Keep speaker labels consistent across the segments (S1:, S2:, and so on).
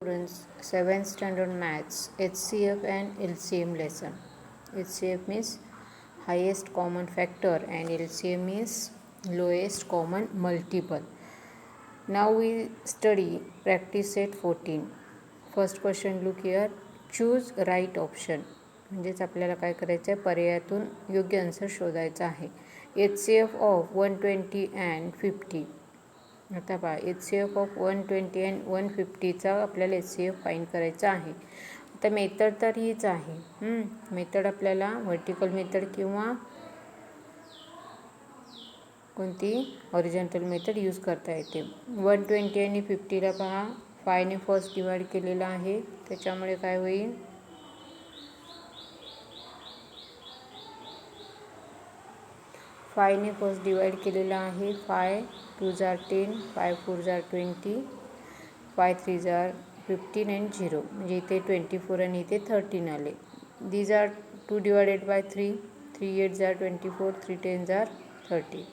S1: Students, 7th standard maths, HCF and LCM lesson. HCF means highest common factor and LCM means lowest common multiple. Now we study practice set 14. First question, look here. Choose right option. म्हणजेच आपल्याला काय करायचं आहे, पर्यायातून योग्य answer शोधायचा आहे. HCF of 120 and 50. आता पहा, HCF ऑफ 120 and 150चा आपल्याला HCF फाईंड करायचा आहे. आता मेथड तर हीच आहे. मेथड आपल्याला व्हर्टिकल मेथड किंवा कोणती हॉरिझॉन्टल मेथड यूज करता येते. 120 आणि 50ला पहा, 5ने फर्स्ट डिवाइड केलेला आहे, त्याच्यामुळे काय होईल, 5ने फर्स्ट डिवाइड केलेला आहे. 5 2 जार 10, 5 4 जार 20, 5 3 जार 15 and 0, म्हणजे इथे 24 आणि इथे 13 आले. दीज आर 2 डिवायडेड बाय 3, 3 8 जार 24, 3 10 जार 30.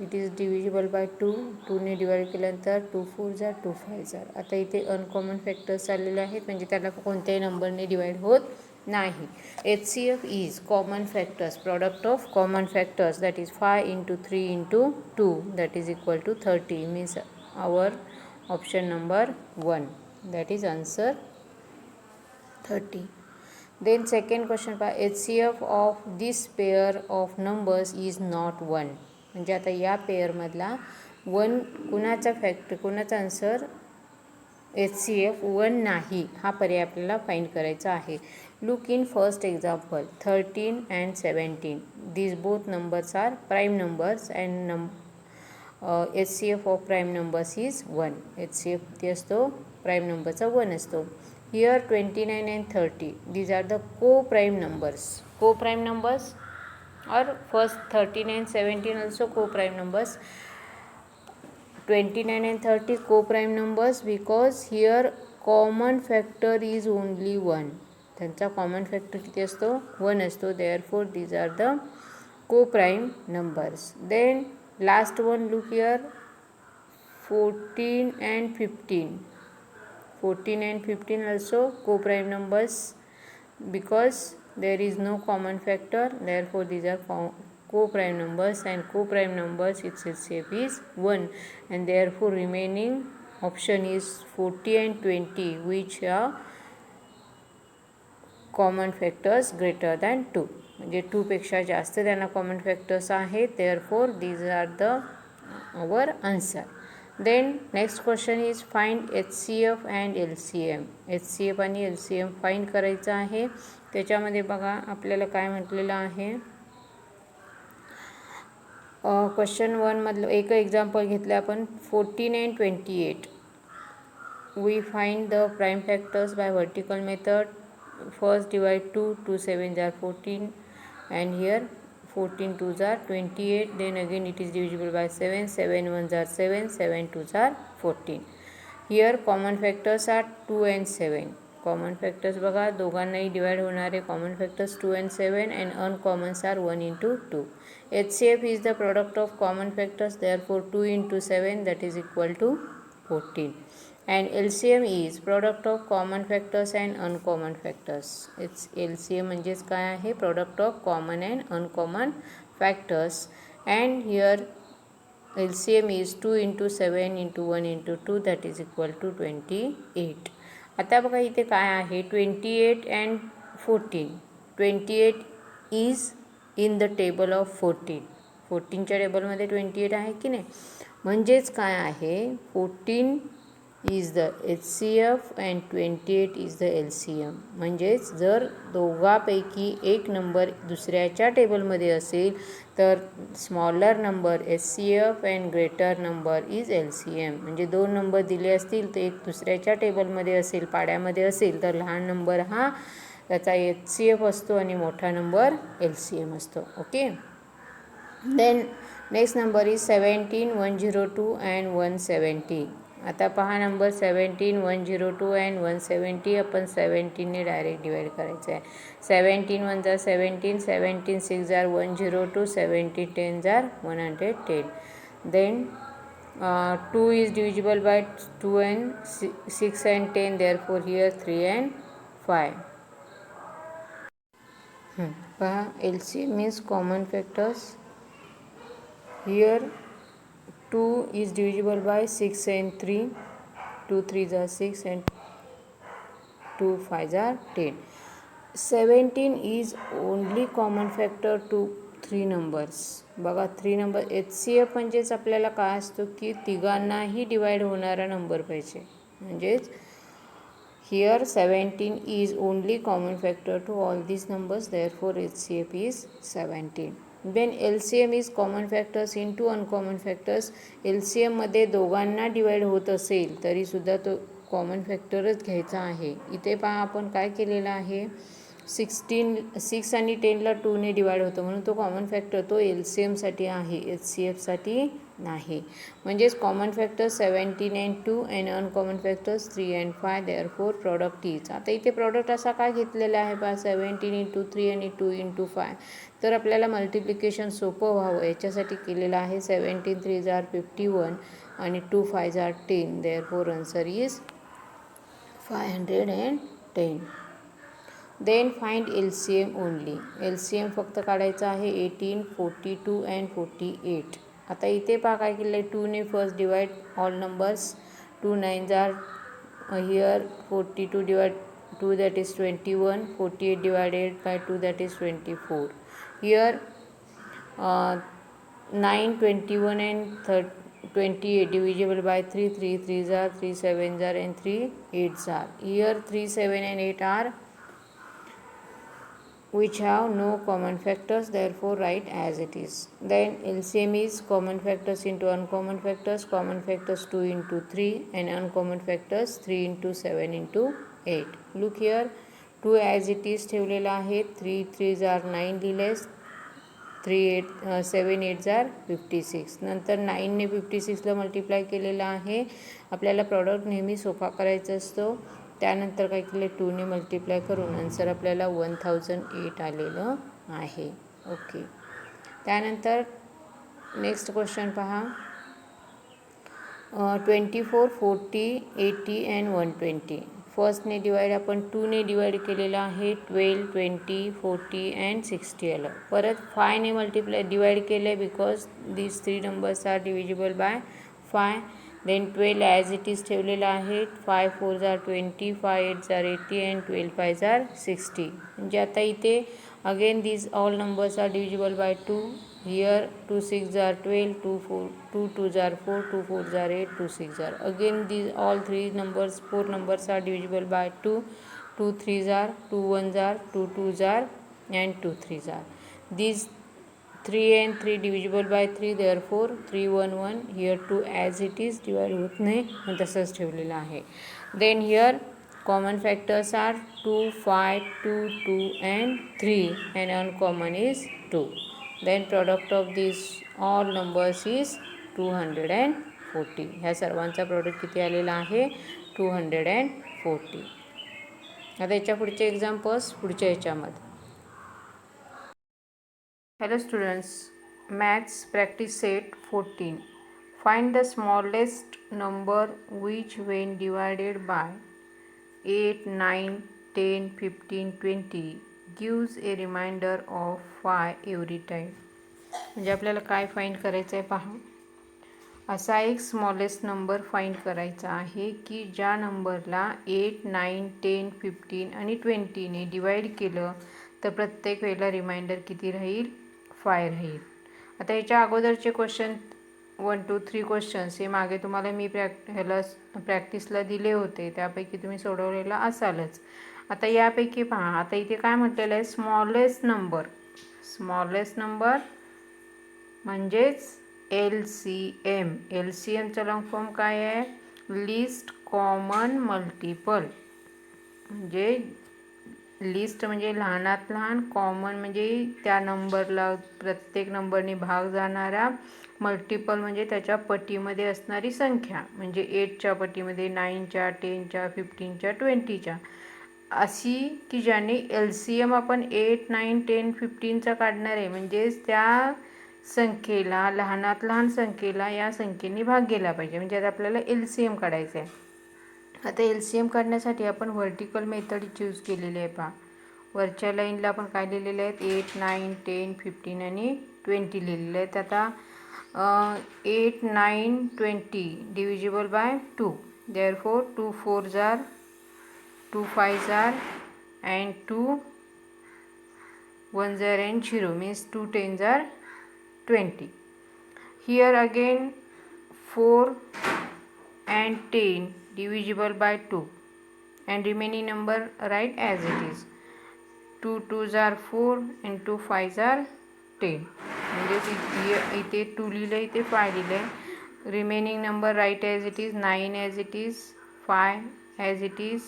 S1: इट इज डिव्हिजिबल बाय 2, 2ने डिवाइड केल्यानंतर 2 4 जार 2 5 जार. आता इथे अनकॉमन फॅक्टर्स आलेले आहेत, म्हणजे त्याला कोणत्याही नंबरने डिवाइड होत नाही. HCF is common factors, product of common factors, that is 5 into 3 into 2, that is equal to 30, means our option number 1, that is answer 30. Then second question, HCF of this pair of numbers is not 1. म्हणजे आता या पेअरमधला 1 कुणाचा answer HCF 1 नाही, हा पर्याय आपल्याला find करायचा आहे. Look in first example 13 and 17. These both numbers are prime numbers and HCF of prime numbers is 1. HCF किती असतो, प्राईम नंबरचा 1 असतो. Here 29 and 30, these are the co-prime numbers. Co-prime numbers or first 13 and 17 also co-prime numbers. 29 and 30 co-prime numbers because here common factor is only 1. त्यांचा common factor किती असतो, 1 असतो. therefore these are the co-prime numbers. Then last one, look here, 14 and 15. 14 and 15 also co-prime numbers because there is no common factor, therefore these are co-prime numbers, and co-prime numbers its HCF is 1, and therefore remaining option is 40 and 20, which are common factors greater than 2. म्हणजे 2 पेक्षा जास्त त्यांना common factors आहेत, therefore these are the our answer. Then next question is find HCF and LCM. HCF आणि LCM find करायचं आहे. त्याच्यामध्ये बघा आपल्याला काय म्हटलेलं आहे, क्वेश्चन 1 मधलं एक एक्झाम्पल घेतलं आपण, 14 and 28. We find the prime factors by vertical method. First divide 2, 2 7 jar 14, and here 14 2 jar 28. Then again it is divisible by 7, 7 1 jar 7, 7 2 jar 14. Here common factors are 2 and 7. Common factors बघा, दोघांनाही divide होणारे common factors 2 and 7, and uncommons are 1 into 2. HCF is the product of common factors, therefore 2 into 7, that is equal to 14. And LCM is product of common factors and uncommon factors. It's LCM म्हणजेच काय आहे, product of common and uncommon factors, and here LCM is 2 into 7 into 1 into 2, that is equal to 28. आता बघा इथे काय आहे, 28 and 14. 28 is in the table of 14. 14च्या टेबलमध्ये 28 आहे की नाही, म्हणजेच काय आहे, 14 is the HCF and 28 is the LCM. म्हणजेच जर दोघापैकी एक नंबर दुसऱ्याच्या टेबलमध्ये असेल तर smaller number HCF and greater number is LCM. म्हणजे 2 नंबर दिले असतील तर एक दुसऱ्याच्या टेबलमध्ये असेल, पाड्यामध्ये असेल, तर लहान नंबर हा त्याचा HCF असतो आणि मोठा नंबर LCM असतो. Okay. Then next number is 17 102 and 170. आता पहा नंबर 17 102 and 170, आपण 17ने डायरेक्ट डिवाइड करायचं आहे. 17 1 जार 17, 17 6 जार 102, 17 10 जार 110. Then 2 is divisible by 2 and 6 and 10, therefore here 3 and 5. पहा LCM means common factors. Here 2 is divisible by 6 and 3. 2 3s are 6 and 2 5s are 10. 17 is only common factor to 3 numbers. बघा 3 number HCF म्हणजेच आपल्याला काय असतो की तिघांनाही divide होणारा number पाहिजे. म्हणजेच here 17 is only common factor to all these numbers, therefore HCF is 17. When LCM is common factors into uncommon factors, LCM मध्ये दोघांना डिवाइड होत असेल तरी सुद्धा तो कॉमन फॅक्टरच घ्यायचा आहे. इथे पहा आपण काय केलेलं आहे, 6 आणि 10ला 2ने डिवाइड होतं म्हणून तो कॉमन फॅक्टर तो LCMसाठी आहे, HCFसाठी नाही. म्हणजेच common factor 17 and 2 and uncommon factors 3 and 5, therefore product is. आता इथे प्रॉडक्ट असा काय घेतलेला आहे पहा, 17 × 3 आणि 2 × 5. तर आपल्याला मल्टिप्लिकेशन सोपं व्हावं याच्यासाठी केलेलं आहे. 17 3s are 51 आणि 2 5s are 10, therefore answer is 510. Then find LCM only. LCM फक्त काढायचा आहे 18, 42 and 48. आता इथे पहा काय केलं आहे, 2ने first divide all numbers. 2 9s are here, 42 divide 2 that is 21, 48 divided by 2 that is 24. Here 9, 21 and 28 divisible by 3, 3 3s are, 3 7s are and 3 8s are. Here 3 7 and 8 are which have no common factors, therefore write as it is. Then LCM is common factors into uncommon factors, common factors 2 into 3 and uncommon factors 3 into 7 into 8. Look here, 2 as it is ठेवलेला आहे, 3 3s are 9 लिहिलेस, 7 8s are 56. नंतर 9ने 56ला multiply केलेला आहे. आपल्याला product नेहमी सोपा करायचा असतो. त्यानंतर काय केले, 2ने मल्टिप्लाय करून आन्सर आपल्याला 1008 आलेलं आहे. ओके, त्यानंतर नेक्स्ट क्वेश्चन पहा, 24 40 80 and 120. फर्स्टने डिवाइड आपण 2ने डिवाइड केलेलं आहे, 12 20 40 and 60 आलं. परत 5ने मल्टिप्लाय डिवाइड केलं आहे because these 3 numbers are divisible by 5. Then 12 as it is ठेवलेला आहे, 5 4s are 20, 5 8s are 80 and 12 5s are 60. म्हणजे आता इथे again these all numbers are divisible by 2. Here 2 6s are 12, 2 2s are 4, 2 4s are 8, 2 6s are. Again these all 4 numbers are divisible by 2. 2 3s are, 2 1s are, 2 2s are and 2 3s are. These 3 and 3 divisible by 3, therefore 3 1 1. Here 2 as it is divide होत नाही मग तसंच ठेवलेलं आहे. Then here common factors are 2 5 2 2 and 3 and uncommon is 2. Then product of these all numbers is 240. ह्या सर्वांचा product किती आलेला आहे, 240. आता याच्या पुढचे एक्झाम्पल्स पुढच्या ह्याच्यामध्ये. Hello students, maths practice set 14. Find the smallest number which when divided by 8, 9, 10, 15, 20 gives a remainder of 5 every time. म्हणजे आपल्याला काय फाइंड करायचं आहे पहा, असा एक स्मॉलेस्ट नंबर फाइंड करायचा आहे की ज्या नंबरला 8, 9, 10, 15 आणि 20ने डिवाइड केलं तर प्रत्येक वेळेला रिमाइंडर किती राहील, 5 राहील. आता याच्या अगोदरचे क्वेश्चन 1 2 3 क्वेश्चन्स हे मागे तुम्हाला मी प्रॅक्टिसला दिले होते, त्यापैकी तुम्ही सोडवलेला असालच. आता यापैकी पहा, आता इथे काय म्हटलेलं आहे, स्मॉलेस्ट नंबर म्हणजेच LCM. LCMचा लॉंग फॉर्म काय आहे, लिस्ट कॉमन मल्टिपल. म्हणजे लिस्ट म्हणजे लहानात लहान, कॉमन म्हणजे त्या नंबरला प्रत्येक नंबरने भाग जाणारा, मल्टिपल म्हणजे त्याच्या पटीमध्ये असणारी संख्या, म्हणजे 8च्या पटीमध्ये, 9च्या 10च्या 15च्या 20च्या, अशी की ज्याने LCM आपण 8 9 10 15चा काढणार आहे. म्हणजेच त्या संख्येला लहानात लहान संख्येला या संख्येने भाग गेला पाहिजे, म्हणजे आता आपल्याला LCM काढायचं आहे. आता LCM काढण्यासाठी आपण व्हर्टिकल मेथड चूज केलेली आहे. पहा वरच्या लाईनला आपण काय लिहिलेले आहेत 8, 9, 10, 15 आणि 20 लिहिलेले आहेत. आता 8, 9, 20 divisible by 2, therefore 2 4s are 2 5s are and 2 1s are and 0 means 2 10s are 20. Here again 4 and 10 divisible by 2 and remaining number write as it is. 2 2s are 4 and 2 5s are 10. म्हणजे इथे 2 लिहिलं, इथे 5 लिहिलं. Remaining number write as it is, 9 as it is, 5 as it is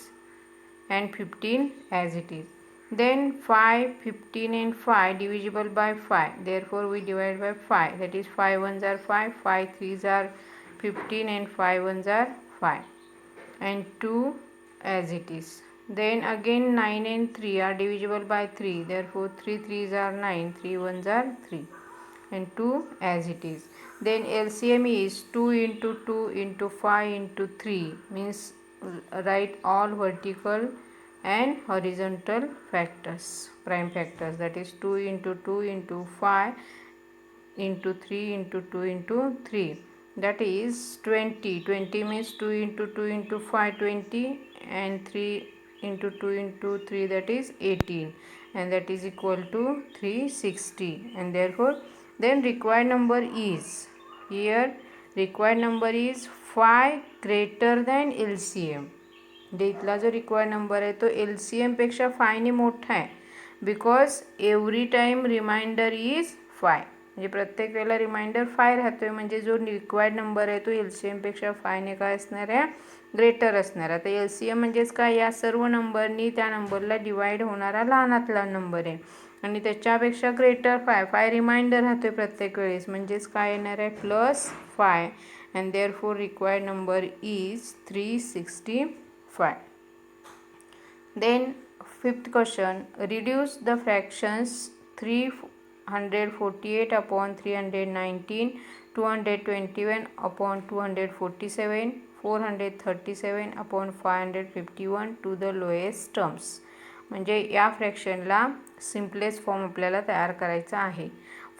S1: and 15 as it is. Then 5, 15 and 5 divisible by 5. Therefore we divide by 5. That is 5 1s are 5, 5 3s are 15 and 5 1s are 5 and 2 as it is. Then again 9 and 3 are divisible by 3. Therefore 3 3s are 9, 3 1s are 3 and 2 as it is. Then LCM is 2 into 2 into 5 into 3 means write all vertical and horizontal factors, prime factors, that is 2 into 2 into 5 into 3 into 2 into 3, that is 20. 20 means 2 into 2 into 5 20 and 3 into 2 into 3, that is 18, and that is equal to 360. And therefore then required number is, here required number is 5 greater than LCM. म्हणजे इथला जो required number आहे तो LCM पेक्षा 5ने मोठा आहे, because every time remainder is 5. म्हणजे प्रत्येक वेळेला रिमाइंडर 5 राहतो आहे, म्हणजे जो रिक्वायर्ड नंबर आहे तो LCM पेक्षा 5ने काय असणार आहे, ग्रेटर असणार. आता LCM म्हणजेच काय, या सर्व नंबरनी त्या नंबरला डिवाइड होणारा लहानातला नंबर आहे आणि त्याच्यापेक्षा ग्रेटर 5 रिमाइंडर राहतो आहे प्रत्येक वेळेस, म्हणजेच काय येणार आहे +5. And therefore required number is 365. Then fifth question, reduce the fractions 348 upon 319, 221 upon 247, 437 upon 551 to the lowest terms. म्हणजे या फ्रॅक्शनला सिम्पलेस्ट फॉर्म आपल्याला तयार करायचा आहे.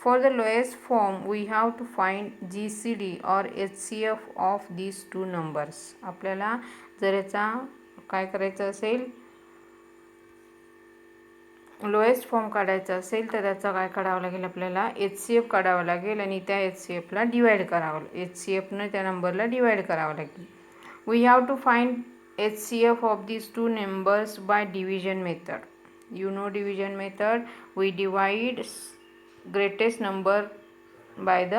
S1: For the lowest form we have to find GCD or HCF of these two numbers. आपल्याला जर याचा काय करायचं असेल, लोएस्ट फॉर्म काढायचा असेल तर त्याचा काय काढावं लागेल, आपल्याला HCF काढावं लागेल आणि त्या HCFला डिवाइड करावं, HCFनं त्या नंबरला डिवाइड करावं लागेल. We have to find HCF of these two numbers by division method. You know division method, we divide greatest number by the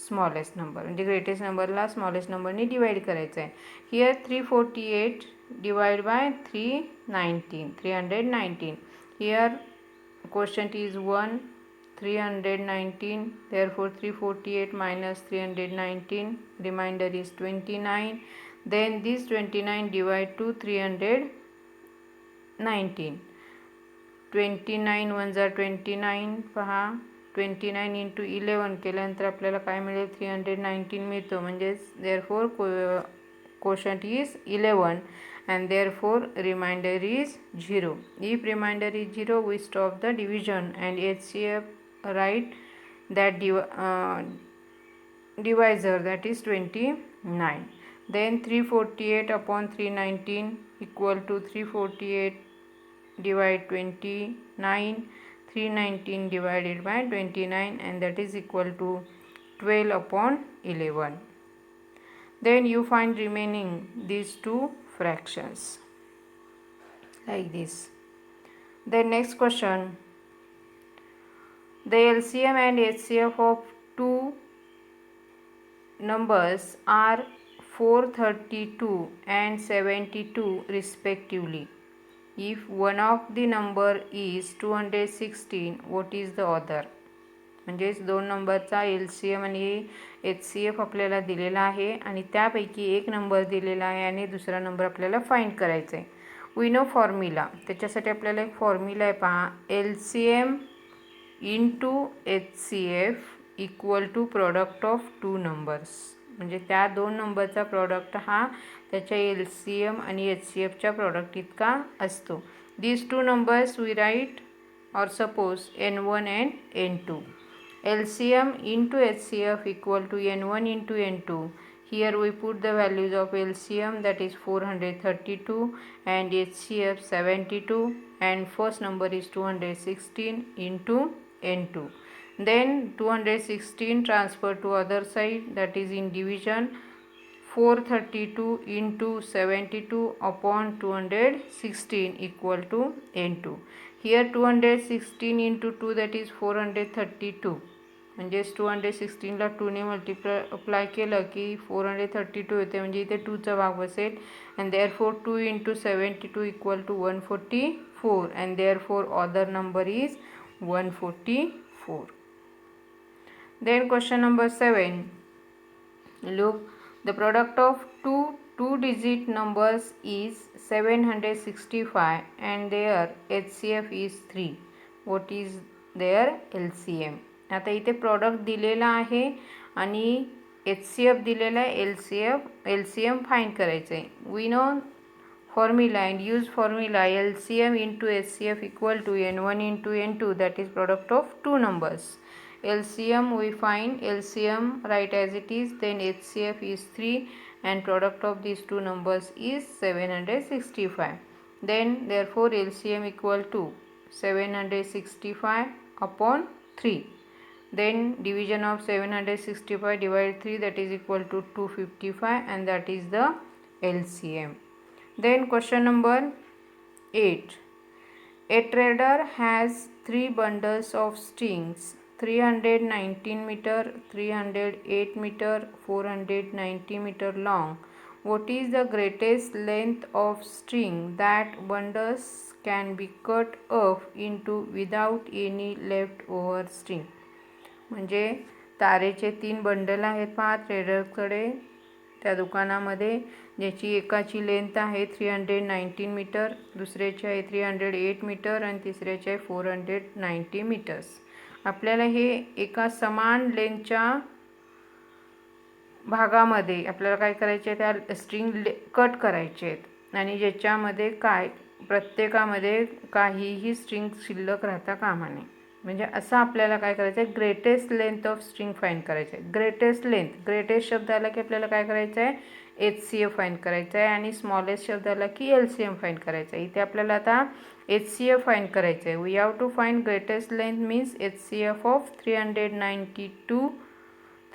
S1: smallest number. म्हणजे ग्रेटेस्ट नंबरला स्मॉलेस्ट नंबरने डिवाइड करायचं आहे. Here 348 divide by 319. Here quotient is 1, 319, therefore 348 minus 319, remainder is 29. Then this 29 divide to 319. 29 ones are 29. पहा 29 into 11 केल्यानंतर आपल्याला काय मिळेल, 319 मिळतो. म्हणजेच therefore quotient is 11 and therefore remainder is 0. If remainder is 0, we stop the division and HCF write that divisor, that is 29. Then 348 upon 319 equal to 348 divide 29, 319 divided by 29, and that is equal to 12 upon 11. Then you find remaining these two fractions like this. The next question, the LCM and HCF of two numbers are 432 and 72 respectively. If one of the number is 216, what is the other? म्हणजेच दोन नंबरचा LCM आणि HCF आपल्याला दिलेला आहे आणि त्यापैकी एक नंबर दिलेला आहे आणि दुसरा नंबर आपल्याला फाइंड करायचा आहे. वी नो फॉर्म्युला, त्याच्यासाठी आपल्याला एक फॉर्म्युला आहे. पहा, LCM into HCF equal to product of two numbers. म्हणजे त्या दोन नंबरचा प्रॉडक्ट हा त्याच्या LCM आणि HCFच्या प्रॉडक्ट इतका असतो. These two numbers we write or suppose n1 and n2. LCM into HCF equal to n1 into n2. Here we put the values of LCM, that is 432, and HCF 72, and first number is 216 into n2. Then 216 transfer to other side, that is in division. 432 into 72 upon 216 equal to n2. Here 216 into 2, that is 432. म्हणजेच 216 ला 2 ने multiply केलं की 432 येते, म्हणजे इथे 2चा भाग बसेल. and therefore 2 into 72 equal to 144, and therefore other number is 144. Then question number 7. Look, the product of two-digit numbers is 765 and their HCF is 3. What is their LCM? आता इथे प्रॉडक्ट दिलेला आहे आणि HCF दिलेला आहे. LCM फाइंड करायचं आहे. We know formula and use formula LCM into HCF equal to n1 into n2, that is product of two numbers. LCM we find, LCM write as it is, then HCF is 3 and product of these two numbers is 765. Then therefore LCM equal to 765 upon 3. Then division of 765 divided 3, that is equal to 255, and that is the LCM. Then question number 8. A trader has 3 bundles of strings, 319 meter, 308 meter, 490 meter long. What is the greatest length of string that bundles can be cut off into without any leftover string? म्हणजे तारेचे 3 bundle आहेत पहा ट्रेडरकडे त्या दुकानामध्ये, ज्याची एकाची length आहे 319 metre, दुसऱ्याची आहे 308 मीटर आणि तिसऱ्याची आहे 490 मीटर्स. आपल्याला हे एका समान लेंथच्या भागामध्ये आपल्याला काय करायचे आहे, त्या स्ट्रिंग कट करायचे आहेत आणि ज्याच्यामध्ये प्रत्येकामध्ये काहीही स्ट्रिंग शिल्लक राहता कामा नये. म्हणजे असं आपल्याला काय करायचं आहे, greatest length of string find करायचं आहे. ग्रेटेस्ट शब्द आला की आपल्याला काय करायचं आहे, HCF फाइंड करायचं आहे आणि स्मॉलेस्ट शब्द आला की LCM फाइंड करायचं आहे. इथे आपल्याला आता HCF फाइंड करायचं आहे. We have to find greatest length means HCF of 392,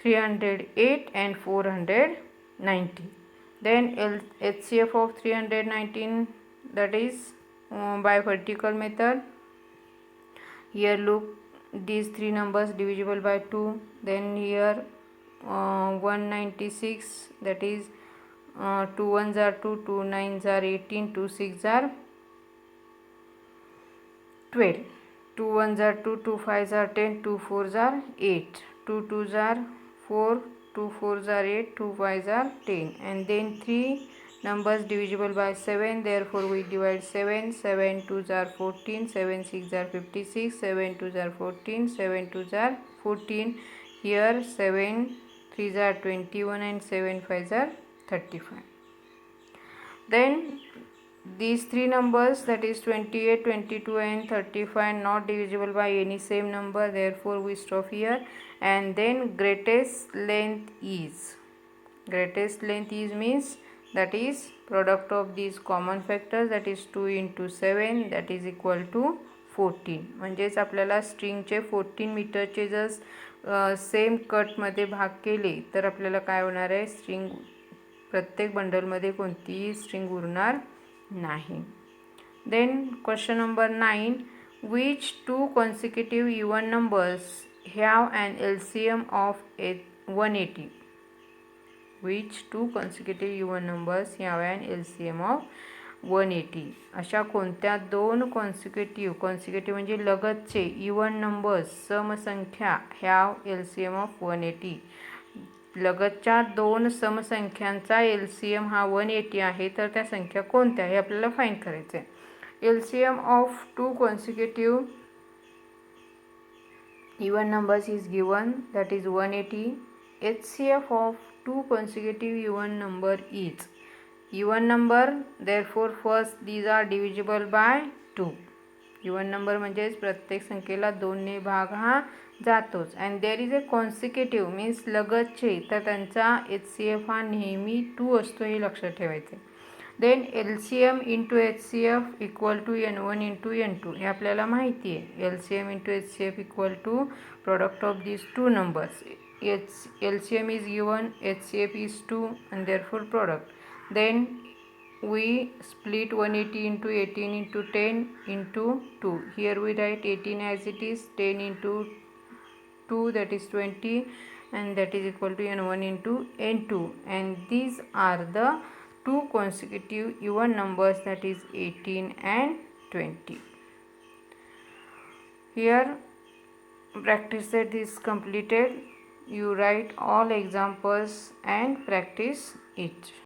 S1: 308 and 490. Then HCF of 319, that is by vertical method. Here look, these 3 numbers divisible by 2. Then here 196, that is 2 1s are 2, 2 9s are 18, 2 6s are 12, 2 1s are 2, 2 5s are 10, 2 4s are 8, 2 2s are 4, 2 4s are 8, 2 5s are 10, and then 3 numbers divisible by 7, therefore we divide 7. 7 2s are 14, 7 6 are 56, 7 2s are 14, 7 2s are 14. Here 7 3s are 21 and 7 5s are 35. Then these 3 numbers, that is 28, 22 and 35, not divisible by any same number, therefore we stop here. And then greatest length is means, that is product of these common factors, that is 2 into 7, that is equal to 14. म्हणजेच आपल्याला स्ट्रिंगचे 14 मीटरचे जर same कटमध्ये भाग केले तर आपल्याला काय होणार आहे, स्ट्रिंग प्रत्येक बंडलमध्ये कोणतीही स्ट्रिंग उरणार नाही. Then question number 9. Which 2 consecutive even numbers have an LCM of 180? Which 2 consecutive even numbers have an LCM of 180? अशा कोणत्या 2 consecutive म्हणजे लगतचे इवन नंबर्स समसंख्या have LCM of 180? लगतच्या 2 समसंख्यांचा LCM हा 180 आहे, तर त्या संख्या कोणत्या हे आपल्याला फाइंड करायचे आहे. LCM of 2 consecutive even numbers is given, that is 180. HCF of two consecutive even number is even number, therefore first these are divisible by 2. Even number म्हणजेच प्रत्येक संख्येला 2ने भाग हा जातोच. And there is a consecutive means लगतचे, तर त्यांचा HCF हा नेहमी 2 असतो, हे लक्षात ठेवायचे. Then LCM into HCF equal to N1 into N2, हे आपल्याला माहिती आहे. LCM into HCF equal to product of these two numbers. LCM is given, HCF is 2, and therefore product. Then we split 180 into 18 into 10 into 2. Here we write 18 as it is, 10 into 2, that is 20, and that is equal to N1 into N2. And these are the two consecutive even numbers, that is 18 and 20. Here practice set is completed. You write all examples and practice each.